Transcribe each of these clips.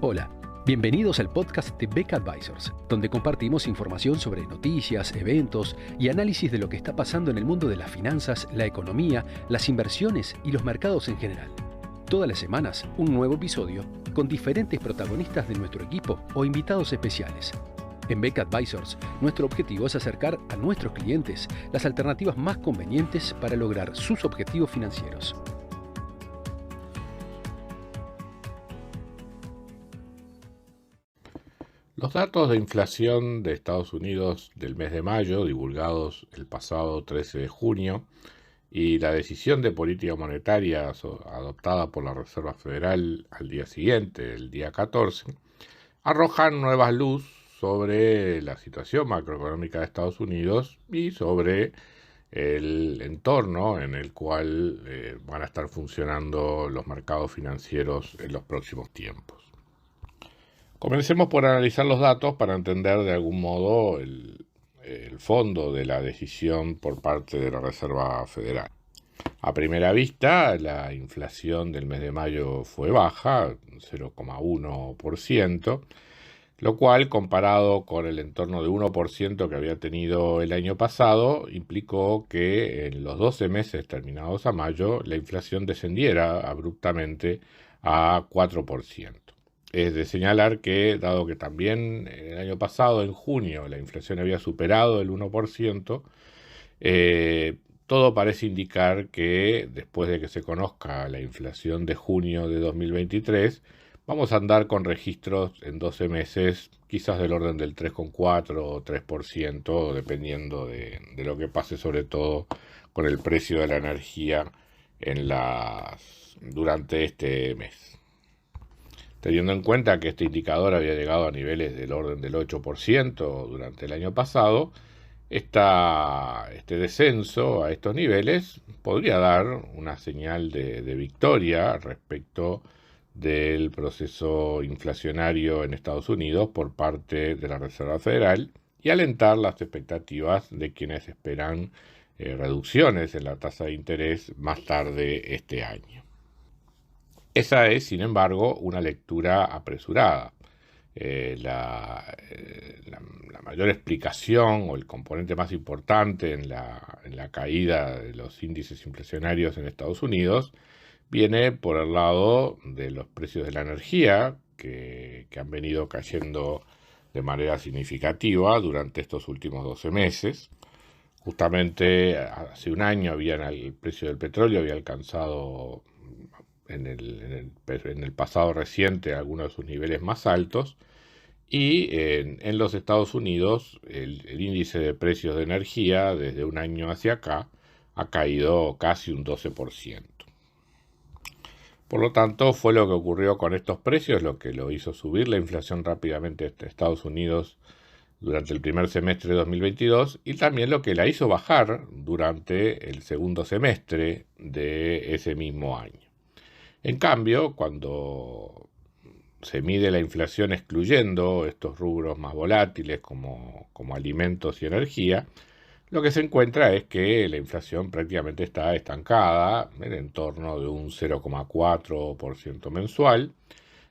Hola, bienvenidos al podcast de Beck Advisors, donde compartimos información sobre noticias, eventos y análisis de lo que está pasando en el mundo de las finanzas, la economía, las inversiones y los mercados en general. Todas las semanas, un nuevo episodio con diferentes protagonistas de nuestro equipo o invitados especiales. En Beck Advisors, nuestro objetivo es acercar a nuestros clientes las alternativas más convenientes para lograr sus objetivos financieros. Los datos de inflación de Estados Unidos del mes de mayo, divulgados el pasado 13 de junio, y la decisión de política monetaria adoptada por la Reserva Federal al día siguiente, el día 14, arrojan nueva luz sobre la situación macroeconómica de Estados Unidos y sobre el entorno en el cual van a estar funcionando los mercados financieros en los próximos tiempos. Comencemos por analizar los datos para entender de algún modo el fondo de la decisión por parte de la Reserva Federal. A primera vista, la inflación del mes de mayo fue baja, 0,1%, lo cual, comparado con el entorno de 1% que había tenido el año pasado, implicó que en los 12 meses terminados a mayo, la inflación descendiera abruptamente a 4%. Es de señalar que, dado que también el año pasado, en junio, la inflación había superado el 1%, todo parece indicar que después de que se conozca la inflación de junio de 2023, vamos a andar con registros en 12 meses, quizás del orden del 3,4 o 3%, dependiendo de lo que pase, sobre todo con el precio de la energía durante este mes. Teniendo en cuenta que este indicador había llegado a niveles del orden del 8% durante el año pasado, este descenso a estos niveles podría dar una señal de victoria respecto del proceso inflacionario en Estados Unidos por parte de la Reserva Federal y alentar las expectativas de quienes esperan reducciones en la tasa de interés más tarde este año. Esa es, sin embargo, una lectura apresurada. La mayor explicación o el componente más importante en la caída de los índices inflacionarios en Estados Unidos viene por el lado de los precios de la energía que han venido cayendo de manera significativa durante estos últimos 12 meses. Justamente hace un año el precio del petróleo había alcanzado en el pasado reciente algunos de sus niveles más altos, y en los Estados Unidos el índice de precios de energía desde un año hacia acá ha caído casi un 12%. Por lo tanto, fue lo que ocurrió con estos precios lo que lo hizo subir la inflación rápidamente en Estados Unidos durante el primer semestre de 2022 y también lo que la hizo bajar durante el segundo semestre de ese mismo año. En cambio, cuando se mide la inflación excluyendo estos rubros más volátiles como alimentos y energía, lo que se encuentra es que la inflación prácticamente está estancada en el entorno de un 0,4% mensual.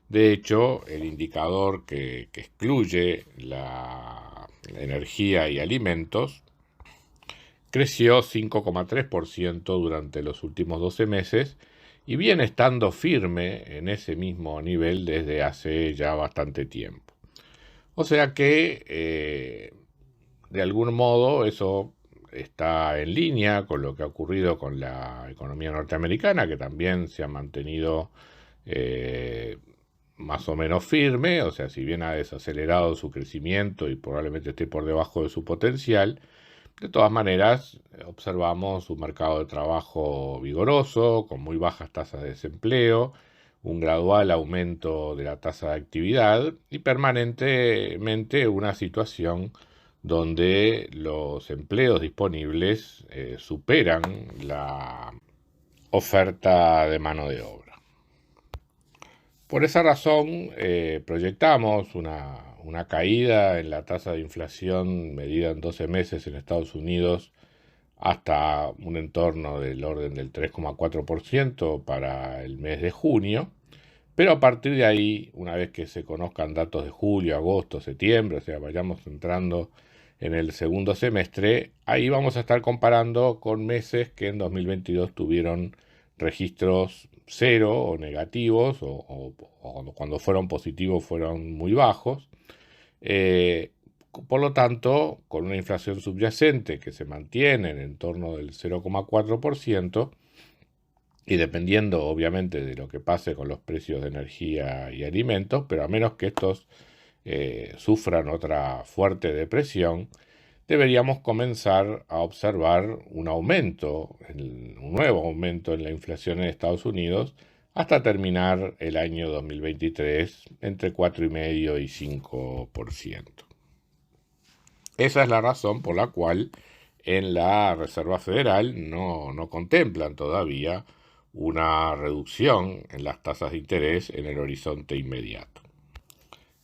De hecho, el indicador que excluye la energía y alimentos creció 5,3% durante los últimos 12 meses y viene estando firme en ese mismo nivel desde hace ya bastante tiempo. O sea que, de algún modo, eso está en línea con lo que ha ocurrido con la economía norteamericana, que también se ha mantenido más o menos firme, o sea, si bien ha desacelerado su crecimiento y probablemente esté por debajo de su potencial, de todas maneras, observamos un mercado de trabajo vigoroso, con muy bajas tasas de desempleo, un gradual aumento de la tasa de actividad y permanentemente una situación donde los empleos disponibles superan la oferta de mano de obra. Por esa razón, proyectamos una caída en la tasa de inflación medida en 12 meses en Estados Unidos hasta un entorno del orden del 3,4% para el mes de junio, Pero a partir de ahí, una vez que se conozcan datos de julio, agosto, septiembre, o sea, vayamos entrando en el segundo semestre, ahí vamos a estar comparando con meses que en 2022 tuvieron registros cero o negativos, o cuando fueron positivos fueron muy bajos. Por lo tanto, con una inflación subyacente que se mantiene en torno del 0,4%, y dependiendo obviamente de lo que pase con los precios de energía y alimentos, pero a menos que estos sufran otra fuerte depresión, deberíamos comenzar a observar un nuevo aumento en la inflación en Estados Unidos hasta terminar el año 2023 entre 4,5% y 5%. Esa es la razón por la cual en la Reserva Federal no contemplan todavía una reducción en las tasas de interés en el horizonte inmediato.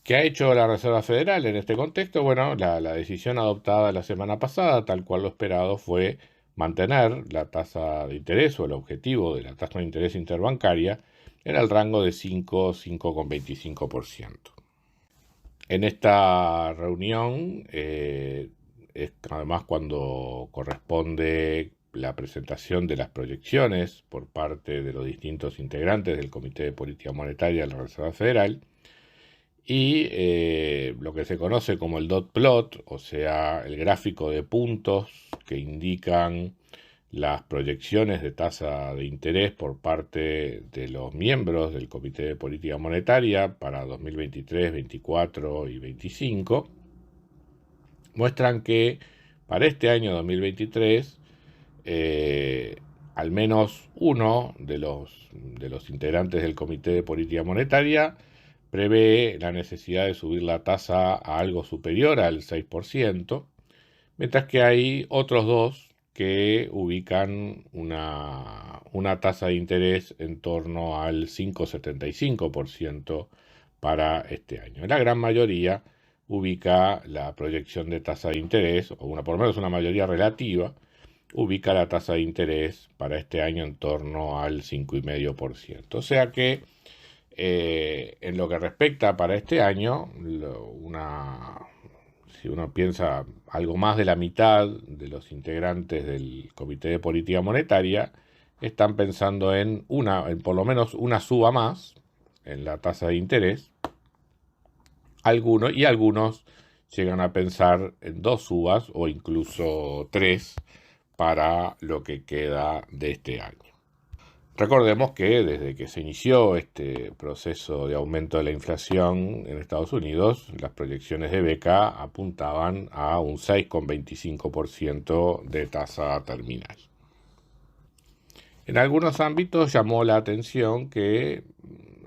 ¿Qué ha hecho la Reserva Federal en este contexto? Bueno, la decisión adoptada la semana pasada, tal cual lo esperado, fue mantener la tasa de interés o el objetivo de la tasa de interés interbancaria en el rango de 5,25%. En esta reunión, es además cuando corresponde la presentación de las proyecciones por parte de los distintos integrantes del Comité de Política Monetaria de la Reserva Federal, y lo que se conoce como el dot plot, o sea, el gráfico de puntos que indican las proyecciones de tasa de interés por parte de los miembros del Comité de Política Monetaria para 2023, 2024 y 2025, muestran que para este año 2023, al menos uno de los integrantes del Comité de Política Monetaria prevé la necesidad de subir la tasa a algo superior al 6%, mientras que hay otros dos que ubican una tasa de interés en torno al 5,75% para este año. La gran mayoría ubica la proyección de tasa de interés, o por lo menos una mayoría relativa, ubica la tasa de interés para este año en torno al 5,5%. O sea que en lo que respecta para este año, si uno piensa algo más de la mitad de los integrantes del Comité de Política Monetaria están pensando en por lo menos una suba más en la tasa de interés. Algunos llegan a pensar en 2 subas o incluso 3 para lo que queda de este año. Recordemos que desde que se inició este proceso de aumento de la inflación en Estados Unidos, las proyecciones de Beca apuntaban a un 6,25% de tasa terminal. En algunos ámbitos llamó la atención que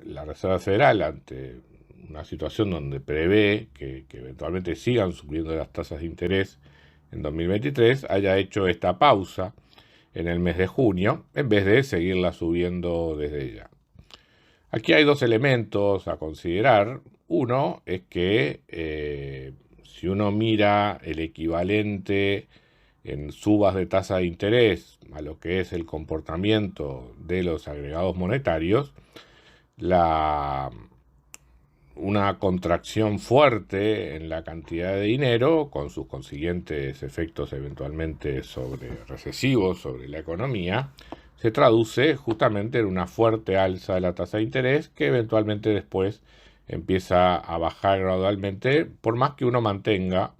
la Reserva Federal, ante una situación donde prevé que eventualmente sigan subiendo las tasas de interés en 2023, haya hecho esta pausa en el mes de junio, en vez de seguirla subiendo desde ya. Aquí hay 2 elementos a considerar. Uno es que si uno mira el equivalente en subas de tasa de interés a lo que es el comportamiento de los agregados monetarios, una contracción fuerte en la cantidad de dinero, con sus consiguientes efectos eventualmente recesivos sobre la economía, se traduce justamente en una fuerte alza de la tasa de interés que eventualmente después empieza a bajar gradualmente, por más que uno mantenga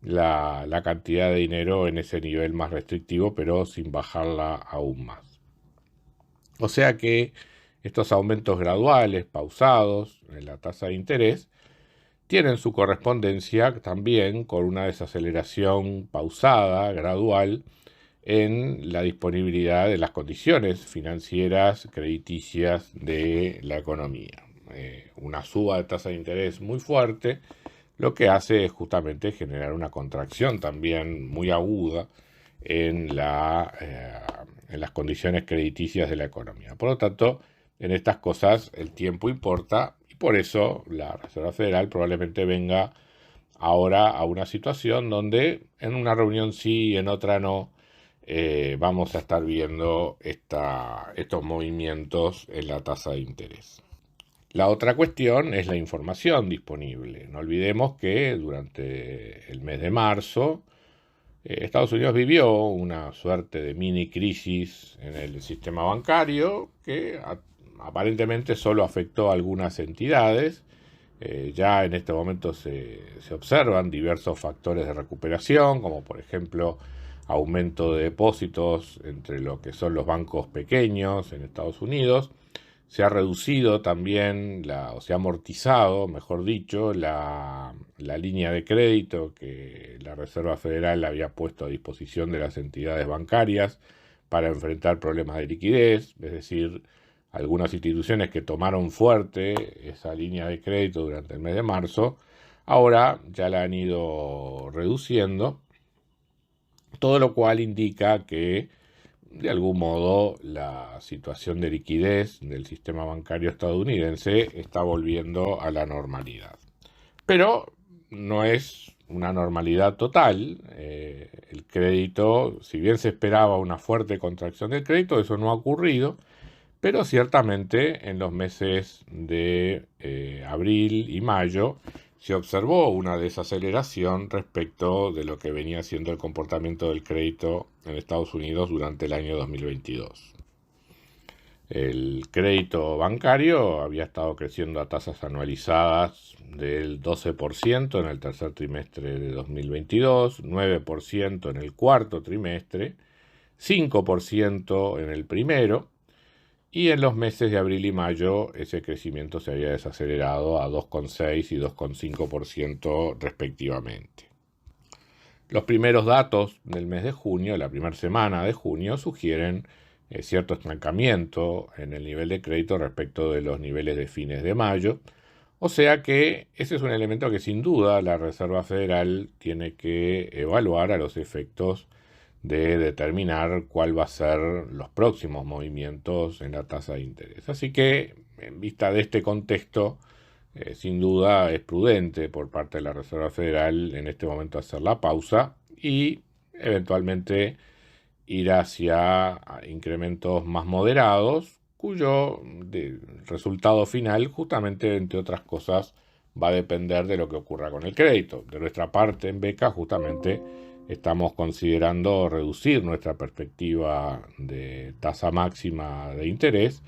la cantidad de dinero en ese nivel más restrictivo, pero sin bajarla aún más. O sea que estos aumentos graduales, pausados en la tasa de interés, tienen su correspondencia también con una desaceleración pausada, gradual, en la disponibilidad de las condiciones financieras crediticias de la economía. Una suba de tasa de interés muy fuerte lo que hace es justamente generar una contracción también muy aguda en las condiciones crediticias de la economía. Por lo tanto, en estas cosas el tiempo importa y por eso la Reserva Federal probablemente venga ahora a una situación donde en una reunión sí y en otra no vamos a estar viendo estos movimientos en la tasa de interés. La otra cuestión es la información disponible. No olvidemos que durante el mes de marzo Estados Unidos vivió una suerte de mini crisis en el sistema bancario que aparentemente solo afectó a algunas entidades. Ya en este momento se observan diversos factores de recuperación, como por ejemplo aumento de depósitos entre lo que son los bancos pequeños en Estados Unidos. Se ha reducido también, o se ha amortizado, mejor dicho, la línea de crédito que la Reserva Federal había puesto a disposición de las entidades bancarias para enfrentar problemas de liquidez, es decir, algunas instituciones que tomaron fuerte esa línea de crédito durante el mes de marzo, ahora ya la han ido reduciendo, todo lo cual indica que de algún modo la situación de liquidez del sistema bancario estadounidense está volviendo a la normalidad. Pero no es una normalidad total. El crédito, si bien se esperaba una fuerte contracción del crédito, eso no ha ocurrido, pero ciertamente en los meses de abril y mayo se observó una desaceleración respecto de lo que venía siendo el comportamiento del crédito en Estados Unidos durante el año 2022. El crédito bancario había estado creciendo a tasas anualizadas del 12% en el tercer trimestre de 2022, 9% en el cuarto trimestre, 5% en el primero, y en los meses de abril y mayo ese crecimiento se había desacelerado a 2,6 y 2,5% respectivamente. Los primeros datos del mes de junio, la primera semana de junio, sugieren cierto estancamiento en el nivel de crédito respecto de los niveles de fines de mayo. O sea que ese es un elemento que sin duda la Reserva Federal tiene que evaluar a los efectos de determinar cuál va a ser los próximos movimientos en la tasa de interés. Así que, en vista de este contexto, sin duda es prudente por parte de la Reserva Federal en este momento hacer la pausa y eventualmente ir hacia incrementos más moderados, cuyo resultado final, justamente entre otras cosas, va a depender de lo que ocurra con el crédito. De nuestra parte en Beca, justamente, estamos considerando reducir nuestra perspectiva de tasa máxima de interés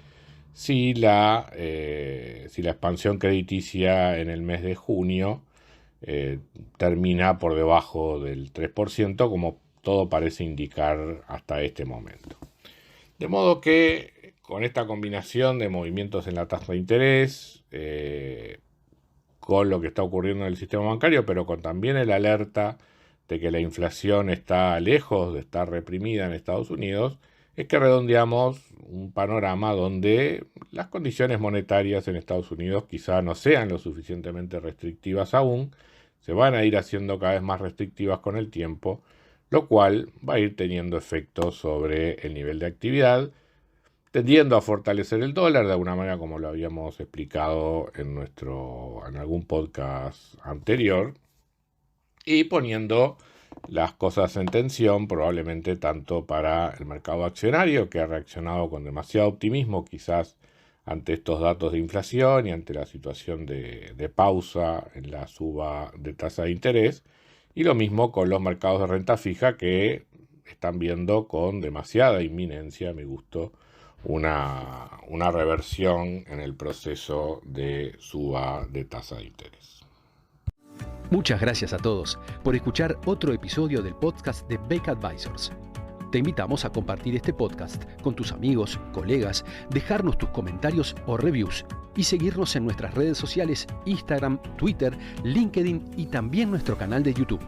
si la expansión crediticia en el mes de junio termina por debajo del 3%, como todo parece indicar hasta este momento. De modo que con esta combinación de movimientos en la tasa de interés, con lo que está ocurriendo en el sistema bancario, pero con también el alerta de que la inflación está lejos de estar reprimida en Estados Unidos, es que redondeamos un panorama donde las condiciones monetarias en Estados Unidos quizá no sean lo suficientemente restrictivas aún, se van a ir haciendo cada vez más restrictivas con el tiempo, lo cual va a ir teniendo efectos sobre el nivel de actividad, tendiendo a fortalecer el dólar de alguna manera como lo habíamos explicado en algún podcast anterior, y poniendo las cosas en tensión probablemente tanto para el mercado accionario, que ha reaccionado con demasiado optimismo quizás ante estos datos de inflación y ante la situación de pausa en la suba de tasa de interés, y lo mismo con los mercados de renta fija, que están viendo con demasiada inminencia, a mi gusto, una reversión en el proceso de suba de tasa de interés. Muchas gracias a todos por escuchar otro episodio del podcast de Beca Advisors. Te invitamos a compartir este podcast con tus amigos, colegas, dejarnos tus comentarios o reviews y seguirnos en nuestras redes sociales Instagram, Twitter, LinkedIn y también nuestro canal de YouTube.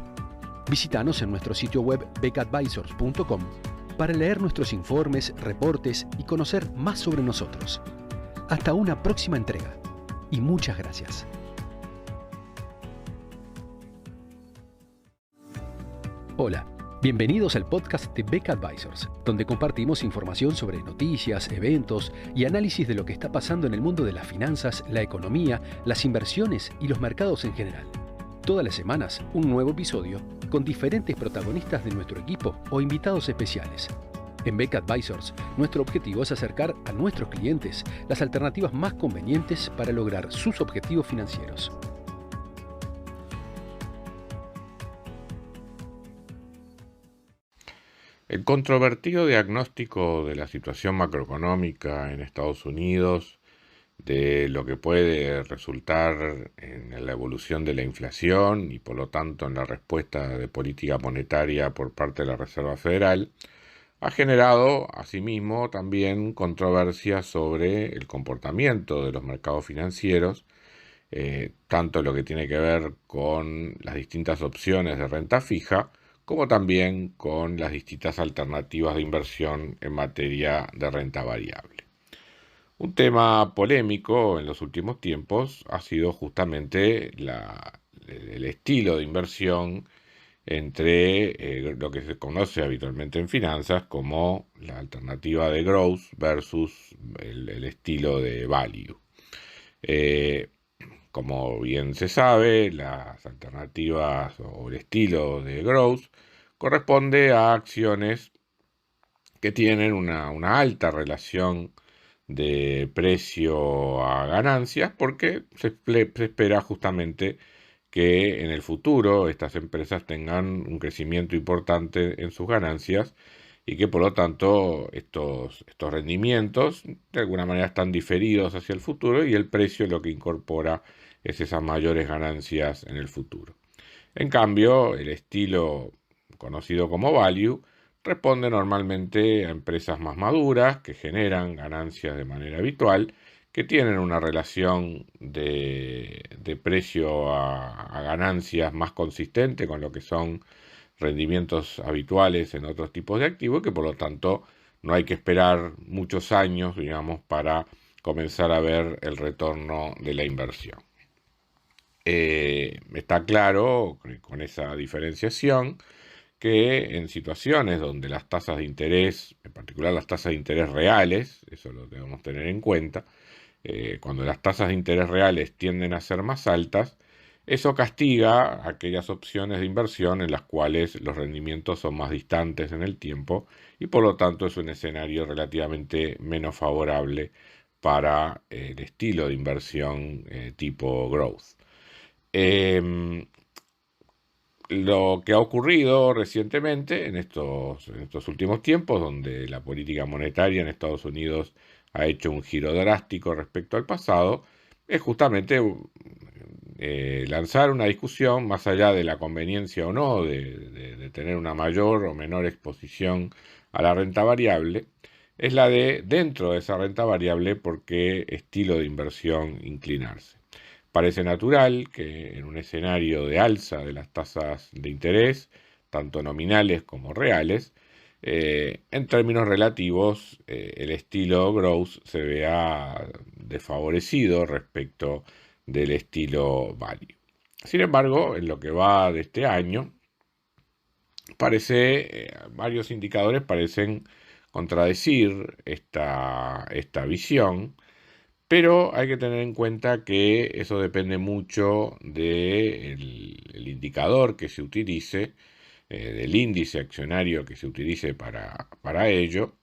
Visítanos en nuestro sitio web becaadvisors.com para leer nuestros informes, reportes y conocer más sobre nosotros. Hasta una próxima entrega y muchas gracias. Hola, bienvenidos al podcast de Beca Advisors, donde compartimos información sobre noticias, eventos y análisis de lo que está pasando en el mundo de las finanzas, la economía, las inversiones y los mercados en general. Todas las semanas, un nuevo episodio con diferentes protagonistas de nuestro equipo o invitados especiales. En Beca Advisors, nuestro objetivo es acercar a nuestros clientes las alternativas más convenientes para lograr sus objetivos financieros. El controvertido diagnóstico de la situación macroeconómica en Estados Unidos, de lo que puede resultar en la evolución de la inflación y por lo tanto en la respuesta de política monetaria por parte de la Reserva Federal, ha generado asimismo también controversias sobre el comportamiento de los mercados financieros, tanto lo que tiene que ver con las distintas opciones de renta fija, como también con las distintas alternativas de inversión en materia de renta variable. Un tema polémico en los últimos tiempos ha sido justamente el estilo de inversión entre lo que se conoce habitualmente en finanzas como la alternativa de growth versus el estilo de value. Como bien se sabe, las alternativas o el estilo de growth corresponde a acciones que tienen una alta relación de precio a ganancias porque se espera justamente que en el futuro estas empresas tengan un crecimiento importante en sus ganancias y que por lo tanto estos rendimientos de alguna manera están diferidos hacia el futuro y el precio lo que incorpora es esas mayores ganancias en el futuro. En cambio, el estilo conocido como value responde normalmente a empresas más maduras que generan ganancias de manera habitual, que tienen una relación de precio a ganancias más consistente con lo que son rendimientos habituales en otros tipos de activos, que por lo tanto no hay que esperar muchos años, digamos, para comenzar a ver el retorno de la inversión. Está claro, con esa diferenciación, que en situaciones donde las tasas de interés, en particular las tasas de interés reales, eso lo debemos tener en cuenta, cuando las tasas de interés reales tienden a ser más altas, eso castiga aquellas opciones de inversión en las cuales los rendimientos son más distantes en el tiempo y por lo tanto es un escenario relativamente menos favorable para el estilo de inversión tipo growth. Lo que ha ocurrido recientemente en estos últimos tiempos, donde la política monetaria en Estados Unidos ha hecho un giro drástico respecto al pasado, es justamente lanzar una discusión más allá de la conveniencia o no de tener una mayor o menor exposición a la renta variable, es la de, dentro de esa renta variable, por qué estilo de inversión inclinarse. Parece natural que en un escenario de alza de las tasas de interés, tanto nominales como reales, en términos relativos, el estilo growth se vea desfavorecido respecto del estilo value. Sin embargo, en lo que va de este año, varios indicadores parecen contradecir esta visión. Pero hay que tener en cuenta que eso depende mucho del indicador que se utilice, del índice accionario que se utilice para ello,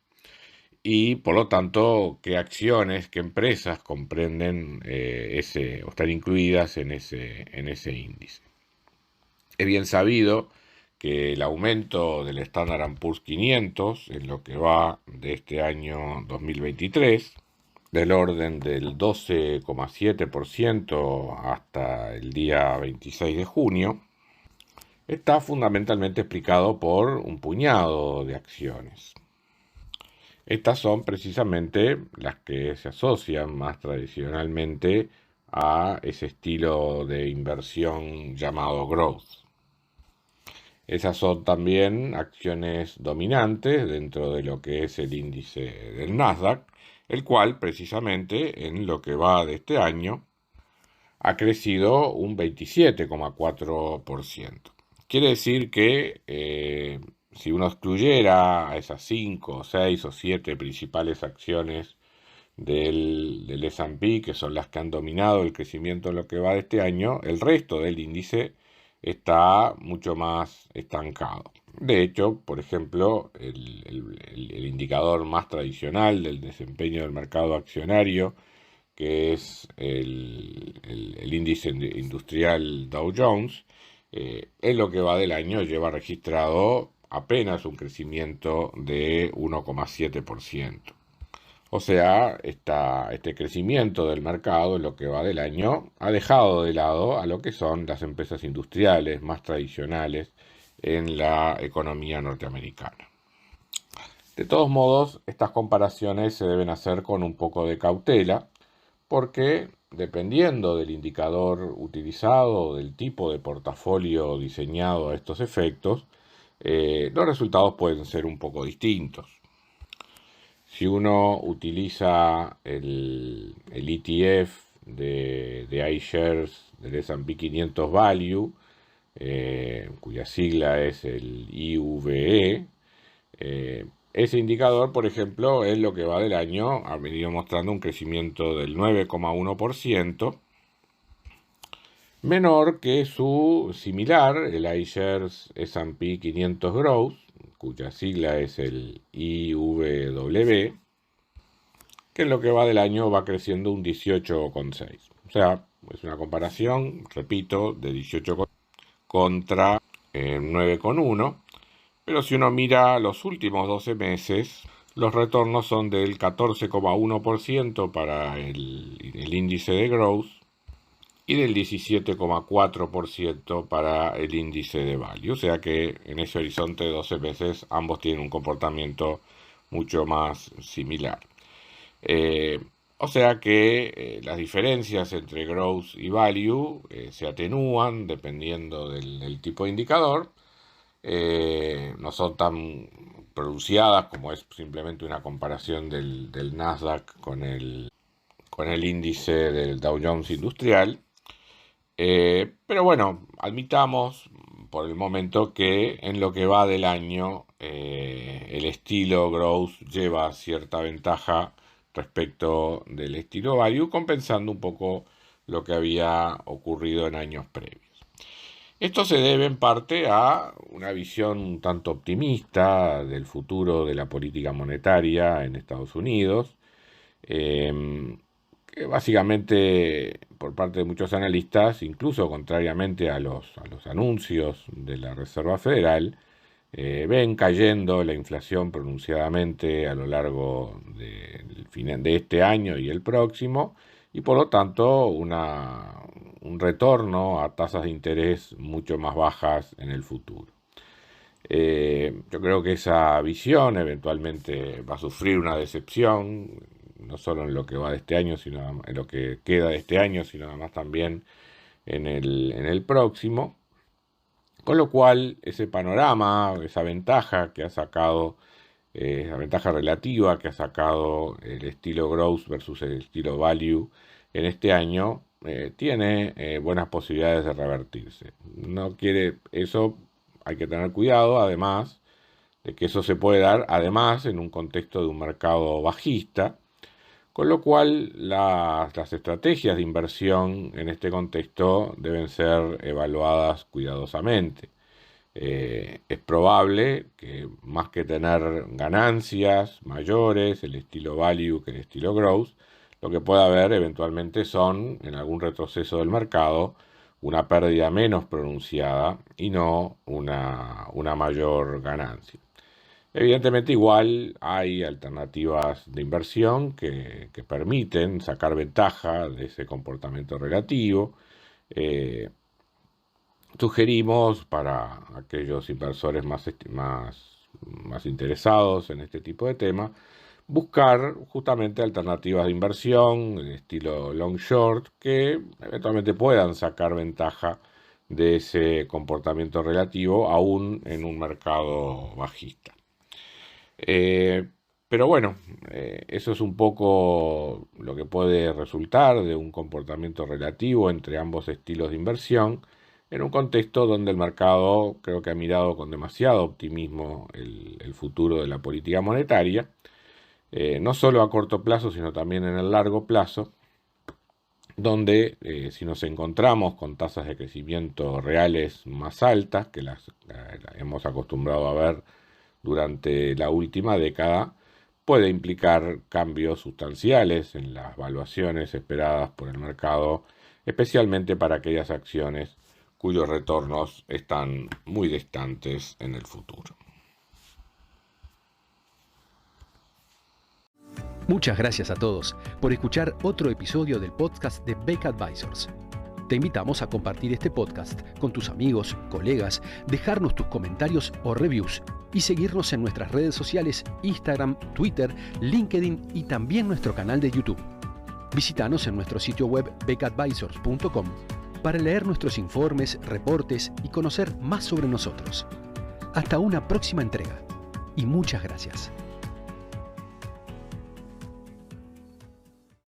y por lo tanto qué acciones, qué empresas comprenden o están incluidas en ese índice. Es bien sabido que el aumento del Standard & Poor's 500 en lo que va de este año 2023, del orden del 12,7% hasta el día 26 de junio, está fundamentalmente explicado por un puñado de acciones. Estas son precisamente las que se asocian más tradicionalmente a ese estilo de inversión llamado growth. Esas son también acciones dominantes dentro de lo que es el índice del Nasdaq, el cual precisamente en lo que va de este año ha crecido un 27,4%. Quiere decir que si uno excluyera a esas 5, 6 o 7 principales acciones del S&P, que son las que han dominado el crecimiento en lo que va de este año, el resto del índice está mucho más estancado. De hecho, por ejemplo, el indicador más tradicional del desempeño del mercado accionario, que es el índice industrial Dow Jones, en lo que va del año lleva registrado apenas un crecimiento de 1,7%. O sea, este crecimiento del mercado en lo que va del año ha dejado de lado a lo que son las empresas industriales más tradicionales en la economía norteamericana. De todos modos, estas comparaciones se deben hacer con un poco de cautela, porque dependiendo del indicador utilizado o del tipo de portafolio diseñado a estos efectos, los resultados pueden ser un poco distintos. Si uno utiliza el ETF de iShares del S&P 500 Value, cuya sigla es el IVE, ese indicador, por ejemplo, es lo que va del año, ha venido mostrando un crecimiento del 9,1%, menor que su similar, el iShares S&P 500 Growth, cuya sigla es el IWW, que en lo que va del año va creciendo un 18,6%. O sea, es una comparación, repito, de 18 contra 9,1%. Pero si uno mira los últimos 12 meses, los retornos son del 14,1% para el índice de Growth y del 17,4% para el índice de Value. O sea que en ese horizonte de 12 meses ambos tienen un comportamiento mucho más similar. O sea que las diferencias entre Growth y Value se atenúan dependiendo del tipo de indicador. No son tan pronunciadas como es simplemente una comparación del Nasdaq con el índice del Dow Jones Industrial. Pero bueno, admitamos por el momento que en lo que va del año el estilo Growth lleva cierta ventaja respecto del estilo Value, compensando un poco lo que había ocurrido en años previos. Esto se debe en parte a una visión un tanto optimista del futuro de la política monetaria en Estados Unidos, que básicamente por parte de muchos analistas, incluso contrariamente a los anuncios de la Reserva Federal, ven cayendo la inflación pronunciadamente a lo largo de este año y el próximo, y por lo tanto un retorno a tasas de interés mucho más bajas en el futuro. Yo creo que esa visión eventualmente va a sufrir una decepción, no solo en lo que va de este año, sino en lo que queda de este año, sino además también en el próximo. Con lo cual, ese panorama, esa ventaja que ha sacado, la ventaja relativa que ha sacado el estilo Growth versus el estilo Value en este año, tiene buenas posibilidades de revertirse. No quiere eso, hay que tener cuidado, además de que eso se puede dar, además, en un contexto de un mercado bajista, con lo cual las estrategias de inversión en este contexto deben ser evaluadas cuidadosamente. Es probable que más que tener ganancias mayores, el estilo value que el estilo growth, lo que pueda haber eventualmente son, en algún retroceso del mercado, una pérdida menos pronunciada y no una mayor ganancia. Evidentemente igual hay alternativas de inversión que permiten sacar ventaja de ese comportamiento relativo. Sugerimos para aquellos inversores más interesados en este tipo de tema, buscar justamente alternativas de inversión, de estilo long short, que eventualmente puedan sacar ventaja de ese comportamiento relativo, aún en un mercado bajista. Pero bueno, eso es un poco lo que puede resultar de un comportamiento relativo entre ambos estilos de inversión, en un contexto donde el mercado creo que ha mirado con demasiado optimismo el futuro de la política monetaria, no solo a corto plazo, sino también en el largo plazo, donde si nos encontramos con tasas de crecimiento reales más altas que las hemos acostumbrado a ver durante la última década, puede implicar cambios sustanciales en las valuaciones esperadas por el mercado, especialmente para aquellas acciones cuyos retornos están muy distantes en el futuro. Muchas gracias a todos por escuchar otro episodio del podcast de Beck Advisors. Te invitamos a compartir este podcast con tus amigos, colegas, dejarnos tus comentarios o reviews y seguirnos en nuestras redes sociales Instagram, Twitter, LinkedIn y también nuestro canal de YouTube. Visítanos en nuestro sitio web beckadvisors.com para leer nuestros informes, reportes y conocer más sobre nosotros. Hasta una próxima entrega y muchas gracias.